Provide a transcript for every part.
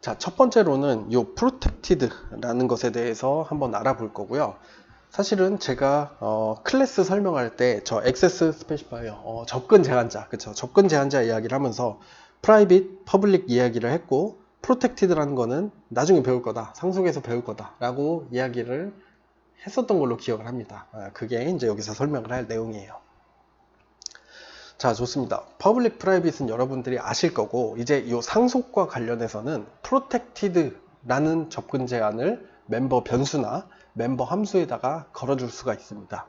자, 첫 번째로는 요 protected라는 것에 대해서 한번 알아볼 거고요. 사실은 제가 클래스 설명할 때 저 access specifier 접근 제한자, 그쵸? 접근 제한자 이야기를 하면서 private, public 이야기를 했고 protected라는 거는 나중에 배울 거다, 상속에서 배울 거다 라고 이야기를 했었던 걸로 기억을 합니다. 그게 이제 여기서 설명을 할 내용이에요. 자, 좋습니다. 퍼블릭 프라이빗은 여러분들이 아실 거고, 이제 이 상속과 관련해서는 protected라는 접근 제한을 멤버 변수나 멤버 함수에다가 걸어줄 수가 있습니다.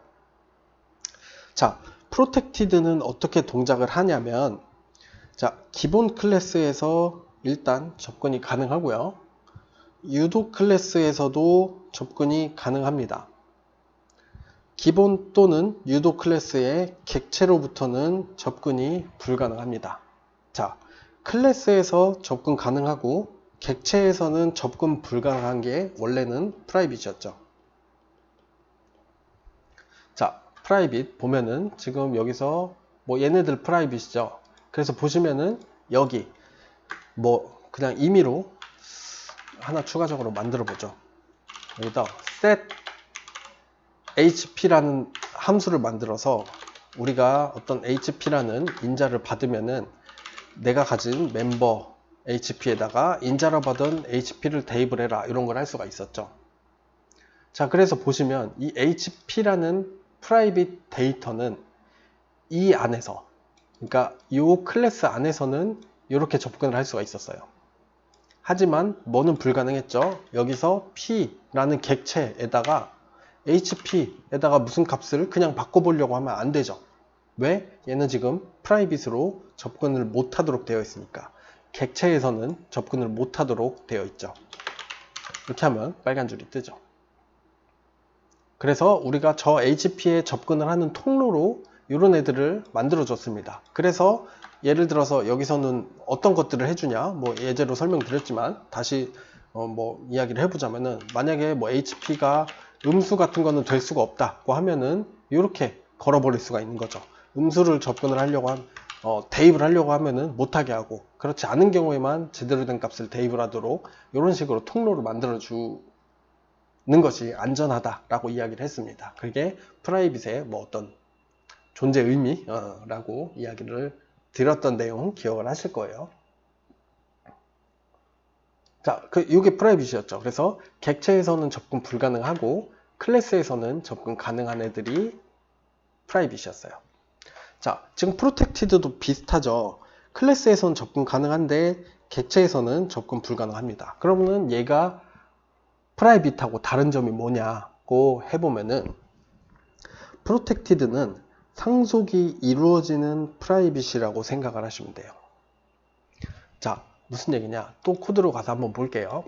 자, protected는 어떻게 동작을 하냐면, 자, 기본 클래스에서 일단 접근이 가능하고요. 유도 클래스에서도 접근이 가능합니다. 기본 또는 유도 클래스의 객체로부터는 접근이 불가능합니다. 자, 클래스에서 접근 가능하고 객체에서는 접근 불가능한 게 원래는 프라이빗이었죠. 자, 프라이빗 보면은 지금 여기서 뭐 얘네들 프라이빗이죠. 그래서 보시면은 여기 뭐 그냥 임의로 하나 추가적으로 만들어 보죠. 여기다 set hp라는 함수를 만들어서 우리가 어떤 hp라는 인자를 받으면은 내가 가진 멤버 hp에다가 인자로 받은 hp를 대입을 해라, 이런 걸 할 수가 있었죠. 자, 그래서 보시면 이 hp라는 프라이빗 데이터는 이 안에서, 그러니까 이 클래스 안에서는 이렇게 접근을 할 수가 있었어요. 하지만 뭐는 불가능했죠. 여기서 p라는 객체에다가 hp에다가 무슨 값을 그냥 바꿔보려고 하면 안 되죠. 왜? 얘는 지금 프라이빗으로 접근을 못하도록 되어 있으니까. 객체에서는 접근을 못하도록 되어 있죠. 이렇게 하면 빨간 줄이 뜨죠. 그래서 우리가 저 HP에 접근을 하는 통로로 이런 애들을 만들어 줬습니다. 그래서 예를 들어서 여기서는 어떤 것들을 해주냐, 뭐 예제로 설명드렸지만 다시 뭐 이야기를 해보자면은, 만약에 뭐 HP가 음수 같은 거는 될 수가 없다고 하면은 이렇게 걸어버릴 수가 있는 거죠. 음수를 접근을 하려고 대입을 하려고 하면은 못하게 하고, 그렇지 않은 경우에만 제대로 된 값을 대입을 하도록 이런 식으로 통로를 만들어 주는 것이 안전하다라고 이야기를 했습니다. 그게 프라이빗의 뭐 어떤 존재 의미라고 이야기를 드렸던 내용 기억을 하실 거예요. 자, 이게 프라이빗이었죠. 그래서 객체에서는 접근 불가능하고 클래스에서는 접근 가능한 애들이 프라이빗이었어요. 자, 지금 프로텍티드도 비슷하죠. 클래스에서는 접근 가능한데 객체에서는 접근 불가능합니다. 그러면은 얘가 프라이빗하고 다른 점이 뭐냐고 해보면은, 프로텍티드는 상속이 이루어지는 프라이빗이라고 생각을 하시면 돼요. 자, 무슨 얘기냐? 또 코드로 가서 한번 볼게요.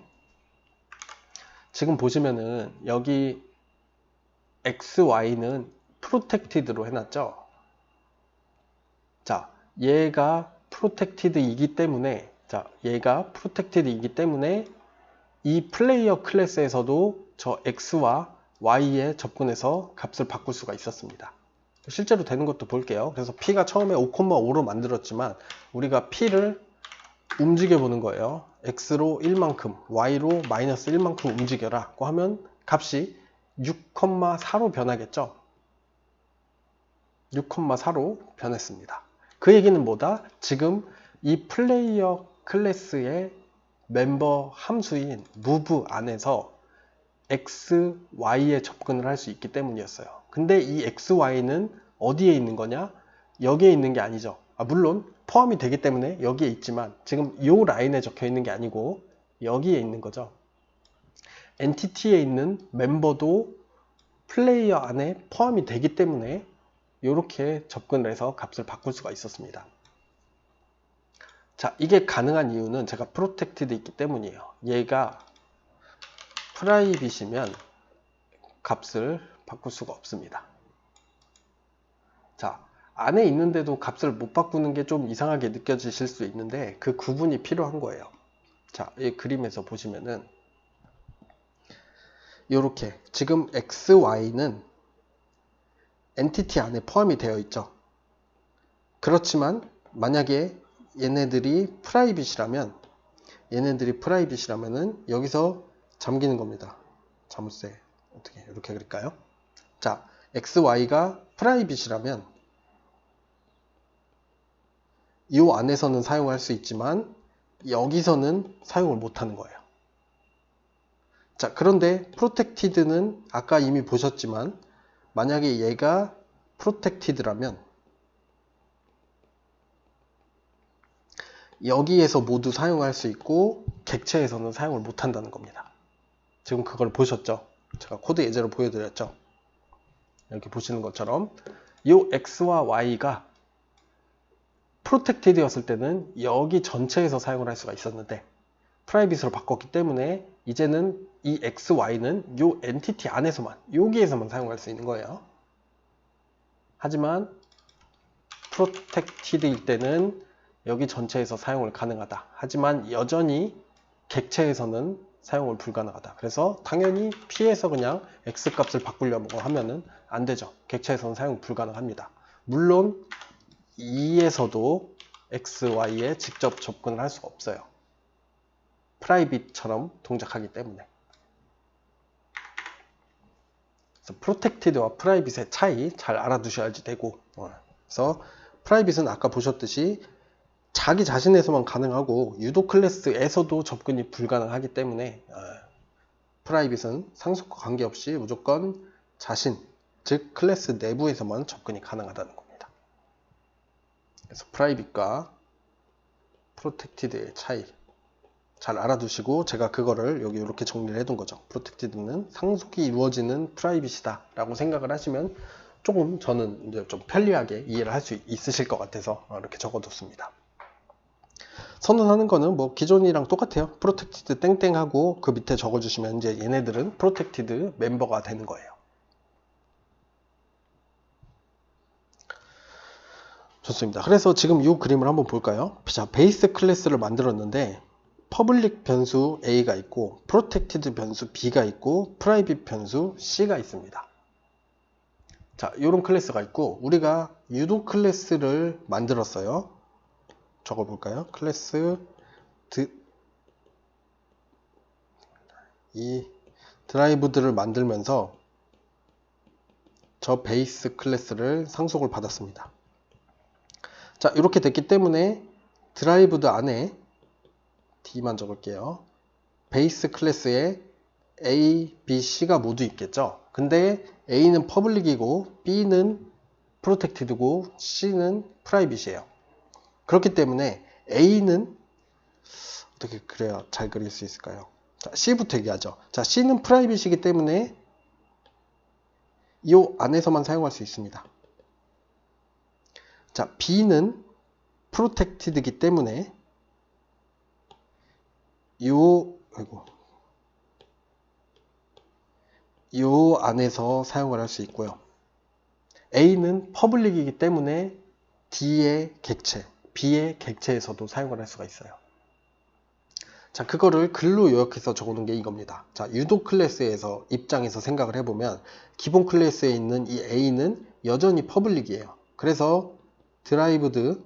지금 보시면은 여기 XY는 프로텍티드로 해놨죠. 자, 얘가 프로텍티드이기 때문에, 이 플레이어 클래스에서도 저 X와 Y에 접근해서 값을 바꿀 수가 있었습니다. 실제로 되는 것도 볼게요. 그래서 P가 처음에 5,5로 만들었지만 우리가 P를 움직여 보는 거예요. X로 1만큼, Y로 마이너스 1만큼 움직여라 고 하면 값이 6,4로 변하겠죠. 6,4로 변했습니다. 그 얘기는 뭐다? 지금 이 플레이어 클래스의 멤버 함수인 move 안에서 x, y에 접근을 할 수 있기 때문이었어요. 근데 이 x, y는 어디에 있는 거냐? 여기에 있는 게 아니죠. 물론 포함이 되기 때문에 여기에 있지만 지금 이 라인에 적혀 있는 게 아니고 여기에 있는 거죠. 엔티티에 있는 멤버도 플레이어 안에 포함이 되기 때문에 이렇게 접근을 해서 값을 바꿀 수가 있었습니다. 자, 이게 가능한 이유는 제가 프로텍티드 있기 때문이에요. 얘가 프라이빗이면 값을 바꿀 수가 없습니다. 자, 안에 있는데도 값을 못 바꾸는 게 좀 이상하게 느껴지실 수 있는데 그 구분이 필요한 거예요. 자, 이 그림에서 보시면은 이렇게 지금 x, y는 엔티티 안에 포함이 되어 있죠. 그렇지만 만약에 얘네들이 프라이빗이라면 얘네들이 프라이빗이라면은 여기서 잠기는 겁니다. 자물쇠 어떻게 이렇게 그릴까요? 자, XY가 프라이빗이라면 이 안에서는 사용할 수 있지만 여기서는 사용을 못하는 거예요. 자, 그런데 프로텍티드는 아까 이미 보셨지만 만약에 얘가 프로텍티드라면 여기에서 모두 사용할 수 있고 객체에서는 사용을 못한다는 겁니다. 지금 그걸 보셨죠? 제가 코드 예제로 보여드렸죠? 이렇게 보시는 것처럼 이 X와 Y가 프로텍티드였을 때는 여기 전체에서 사용을 할 수가 있었는데 프라이빗으로 바꿨기 때문에 이제는 이 X, Y는 이 엔티티 안에서만 여기에서만 사용할 수 있는 거예요. 하지만 프로텍티드일 때는 여기 전체에서 사용을 가능하다. 하지만 여전히 객체에서는 사용을 불가능하다. 그래서 당연히 P에서 그냥 X 값을 바꾸려고 하면은 안 되죠. 객체에서는 사용 불가능합니다. 물론 E에서도 X, Y에 직접 접근을 할 수가 없어요. 프라이빗처럼 동작하기 때문에. 그래서 프로텍티드와 프라이빗의 차이 잘 알아두셔야지 되고, 그래서 프라이빗은 아까 보셨듯이 자기 자신에서만 가능하고 유도 클래스에서도 접근이 불가능하기 때문에 프라이빗은 상속과 관계없이 무조건 자신, 즉 클래스 내부에서만 접근이 가능하다는 겁니다. 그래서 프라이빗과 프로텍티드의 차이 잘 알아두시고 제가 그거를 여기 이렇게 정리를 해둔 거죠. 프로텍티드는 상속이 이루어지는 프라이빗이다 라고 생각을 하시면 조금 저는 이제 좀 편리하게 이해를 할 수 있으실 것 같아서 이렇게 적어뒀습니다. 선언하는 거는 뭐 기존이랑 똑같아요. 프로텍티드 땡땡 하고 그 밑에 적어주시면 이제 얘네들은 프로텍티드 멤버가 되는 거예요. 좋습니다. 그래서 지금 이 그림을 한번 볼까요? 자, 베이스 클래스를 만들었는데 퍼블릭 변수 A가 있고 프로텍티드 변수 B가 있고 프라이빗 변수 C가 있습니다. 자, 이런 클래스가 있고 우리가 유도 클래스를 만들었어요. 적어볼까요? 클래스 이 드라이브들을 만들면서 저 베이스 클래스를 상속을 받았습니다. 자, 이렇게 됐기 때문에 드라이브드 안에 D만 적을게요. 베이스 클래스에 A, B, C가 모두 있겠죠. 근데 A는 퍼블릭이고 B는 프로텍티드고 C는 프라이빗이에요. 그렇기 때문에 A는 어떻게 그래야 잘 그릴 수 있을까요? 자, C부터 얘기하죠. 자, C는 프라이빗이기 때문에 이 안에서만 사용할 수 있습니다. 자, B는 프로텍티드이기 때문에 요 안에서 사용을 할 수 있고요. A는 퍼블릭이기 때문에 D의 객체, B의 객체에서도 사용을 할 수가 있어요. 자, 그거를 글로 요약해서 적어놓은 게 이겁니다. 자, 유도 클래스에서 입장에서 생각을 해보면 기본 클래스에 있는 이 A는 여전히 퍼블릭이에요. 그래서 드라이브드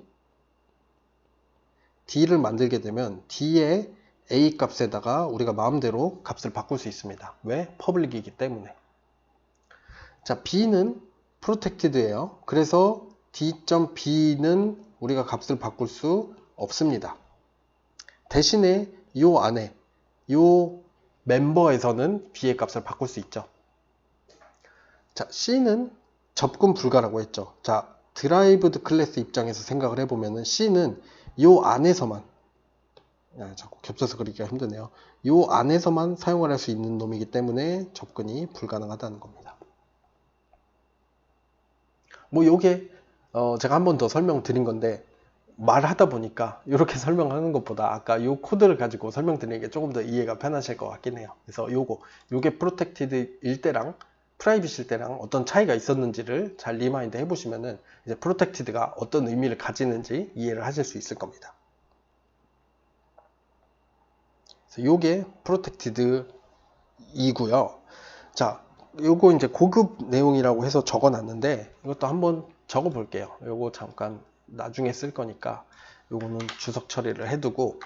D를 만들게 되면 D의 A 값에다가 우리가 마음대로 값을 바꿀 수 있습니다. 왜? 퍼블릭이기 때문에. 자, B는 프로텍티드예요. 그래서 D.B는 우리가 값을 바꿀 수 없습니다. 대신에 이 안에 이 멤버에서는 B의 값을 바꿀 수 있죠. 자, C는 접근 불가라고 했죠. 자, 드라이브드 클래스 입장에서 생각을 해보면은 C는 이 안에서만 자꾸 겹쳐서 그리기가 힘드네요. 이 안에서만 사용을 할 수 있는 놈이기 때문에 접근이 불가능하다는 겁니다. 뭐 요게 제가 한 번 더 설명드린 건데 말하다 보니까 이렇게 설명하는 것보다 아까 요 코드를 가지고 설명드리는 게 조금 더 이해가 편하실 것 같긴 해요. 그래서 요게 프로텍티드일 때랑 프라이빗일 때랑 어떤 차이가 있었는지를 잘 리마인드 해보시면은 이제 프로텍티드가 어떤 의미를 가지는지 이해를 하실 수 있을 겁니다. 그래서 요게 프로텍티드이고요. 자, 요거 이제 고급 내용이라고 해서 적어 놨는데 이것도 한번 적어 볼게요. 요거 잠깐 나중에 쓸 거니까 요거는 주석 처리를 해두고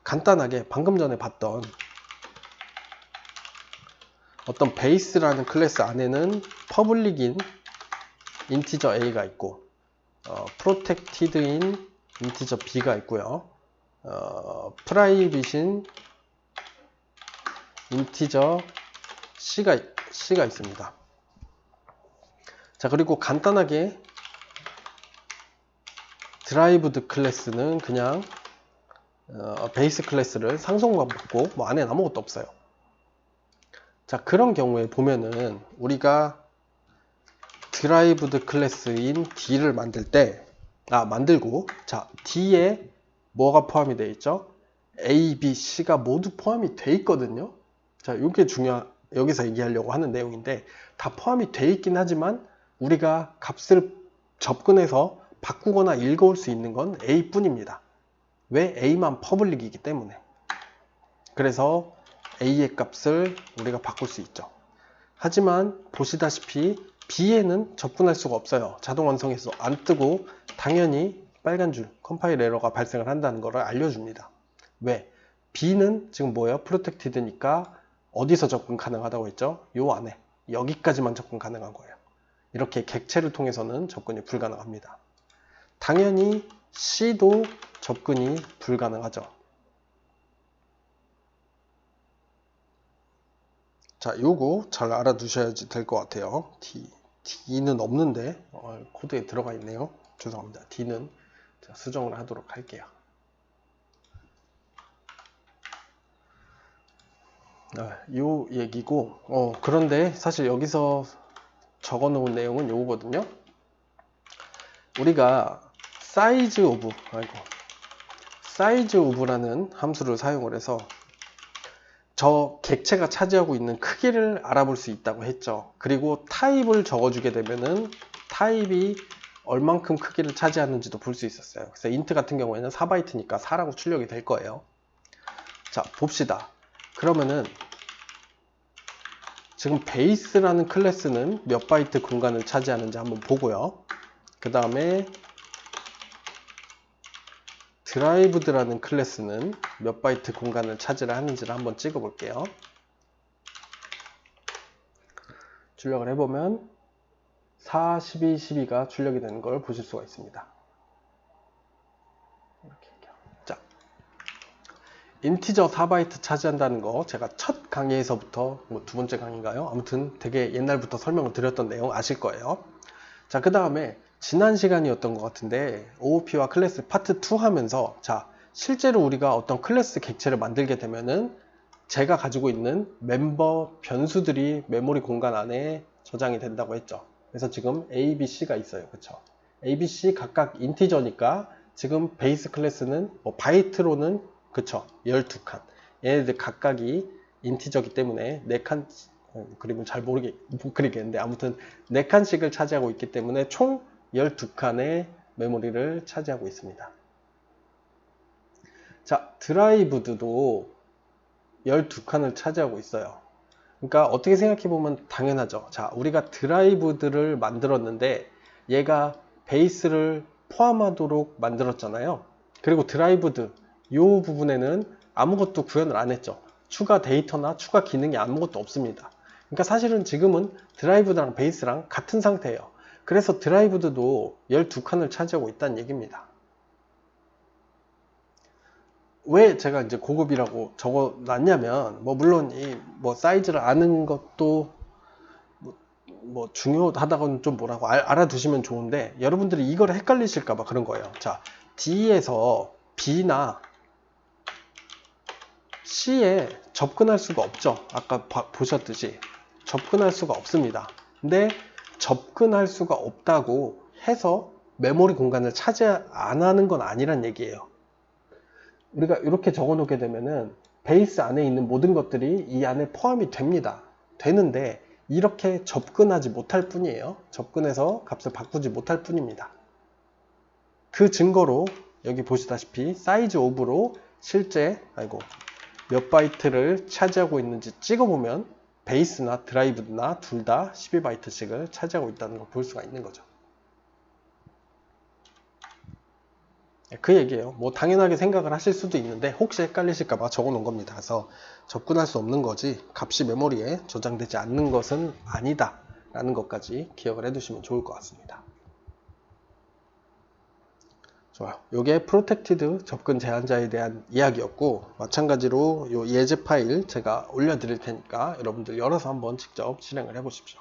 간단하게 방금 전에 봤던 어떤 베이스라는 클래스 안에는 퍼블릭인 인티저 A가 있고 프로텍티드인 인티저 B가 있고요. 프라이빗인 인티저 C가 있습니다. 자, 그리고 간단하게 드라이브드 클래스는 그냥 베이스 클래스를 상속만 받고 뭐 안에 아무것도 없어요. 자, 그런 경우에 보면은 우리가 드라이브드 클래스인 D를 만들고 자, D에 뭐가 포함이 되어 있죠? A, B, C가 모두 포함이 되어 있거든요. 자, 이게 여기서 얘기하려고 하는 내용인데 다 포함이 되어 있긴 하지만 우리가 값을 접근해서 바꾸거나 읽어올 수 있는 건 A 뿐입니다. 왜? A만 퍼블릭이기 때문에. 그래서 A의 값을 우리가 바꿀 수 있죠. 하지만 보시다시피 B에는 접근할 수가 없어요. 자동 완성해서 안 뜨고 당연히 빨간 줄 컴파일 에러가 발생을 한다는 것을 알려줍니다. 왜? B는 지금 뭐예요? 프로텍티드니까 어디서 접근 가능하다고 했죠? 요 안에 여기까지만 접근 가능한 거예요. 이렇게 객체를 통해서는 접근이 불가능합니다. 당연히 C도 접근이 불가능하죠. 자, 요거 잘 알아두셔야지 될 것 같아요. D는 없는데 코드에 들어가 있네요. 죄송합니다. D는 수정을 하도록 할게요. 요 얘기고 그런데 사실 여기서 적어 놓은 내용은 요거거든요. 우리가 사이즈 오브라는 함수를 사용을 해서 저 객체가 차지하고 있는 크기를 알아볼 수 있다고 했죠. 그리고 타입을 적어주게 되면은 타입이 얼만큼 크기를 차지하는지도 볼 수 있었어요. 그래서 인트 같은 경우에는 4바이트니까 4라고 출력이 될 거예요. 자, 봅시다. 그러면은 지금 베이스라는 클래스는 몇 바이트 공간을 차지하는지 한번 보고요. 그 다음에 드라이브드라는 클래스는 몇 바이트 공간을 차지를 하는지를 한번 찍어 볼게요. 출력을 해보면 4, 12, 12가 출력이 되는 걸 보실 수가 있습니다. 이렇게 할게요. 자, 인티저 4바이트 차지한다는 거 제가 첫 강의에서부터 두 번째 강의인가요? 아무튼 되게 옛날부터 설명을 드렸던 내용 아실 거예요. 자, 그 다음에 지난 시간이었던 것 같은데 OOP와 클래스 파트 2 하면서 자, 실제로 우리가 어떤 클래스 객체를 만들게 되면은 제가 가지고 있는 멤버 변수들이 메모리 공간 안에 저장이 된다고 했죠. 그래서 지금 A, B, C가 있어요. 그쵸? A, B, C 각각 인티저니까 지금 베이스 클래스는 뭐 바이트로는 그쵸? 12칸. 얘네들 각각이 인티저기 때문에 4칸 그림을 잘 못 그리겠는데 아무튼 4칸씩을 차지하고 있기 때문에 총 12칸의 메모리를 차지하고 있습니다. 자, 드라이브드도 12칸을 차지하고 있어요. 그러니까 어떻게 생각해 보면 당연하죠. 자, 우리가 드라이브드를 만들었는데 얘가 베이스를 포함하도록 만들었잖아요. 그리고 드라이브드 이 부분에는 아무것도 구현을 안 했죠. 추가 데이터나 추가 기능이 아무것도 없습니다. 그러니까 사실은 지금은 드라이브드랑 베이스랑 같은 상태예요. 그래서 드라이브드도 12칸을 차지하고 있다는 얘기입니다. 왜 제가 이제 고급이라고 적어 놨냐면 물론 이 사이즈를 아는 것도 중요하다고는 좀 뭐라고 알아두시면 좋은데 여러분들이 이걸 헷갈리실까봐 그런 거예요. 자, D에서 B나 C에 접근할 수가 없죠. 아까 보셨듯이 접근할 수가 없습니다. 근데 접근할 수가 없다고 해서 메모리 공간을 차지 안 하는 건 아니란 얘기예요. 우리가 이렇게 적어 놓게 되면은 베이스 안에 있는 모든 것들이 이 안에 포함이 되는데 이렇게 접근하지 못할 뿐이에요. 접근해서 값을 바꾸지 못할 뿐입니다. 그 증거로 여기 보시다시피 사이즈 오브로 실제 몇 바이트를 차지하고 있는지 찍어보면 베이스나 드라이브나 둘 다 12바이트씩을 차지하고 있다는 걸 볼 수가 있는 거죠. 그 얘기예요. 뭐 당연하게 생각을 하실 수도 있는데 혹시 헷갈리실까봐 적어 놓은 겁니다. 그래서 접근할 수 없는 거지 값이 메모리에 저장되지 않는 것은 아니다 라는 것까지 기억을 해 두시면 좋을 것 같습니다. 좋아요. 요게 프로텍티드 접근 제한자에 대한 이야기였고, 마찬가지로 요 예제 파일 제가 올려드릴 테니까 여러분들 열어서 한번 직접 실행을 해 보십시오.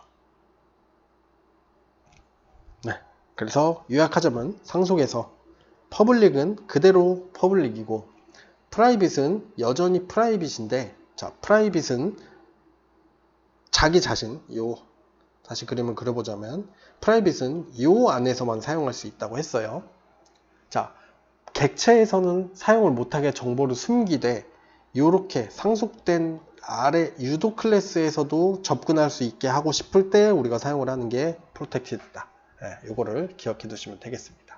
네. 그래서 요약하자면 상속에서 퍼블릭은 그대로 퍼블릭이고 프라이빗은 여전히 프라이빗인데, 자, 프라이빗은 자기 자신, 요 다시 그림을 그려보자면 프라이빗은 요 안에서만 사용할 수 있다고 했어요. 자, 객체에서는 사용을 못하게 정보를 숨기되 이렇게 상속된 아래 유도 클래스에서도 접근할 수 있게 하고 싶을 때 우리가 사용을 하는 게 프로텍티드다. 네, 요거를 기억해 두시면 되겠습니다.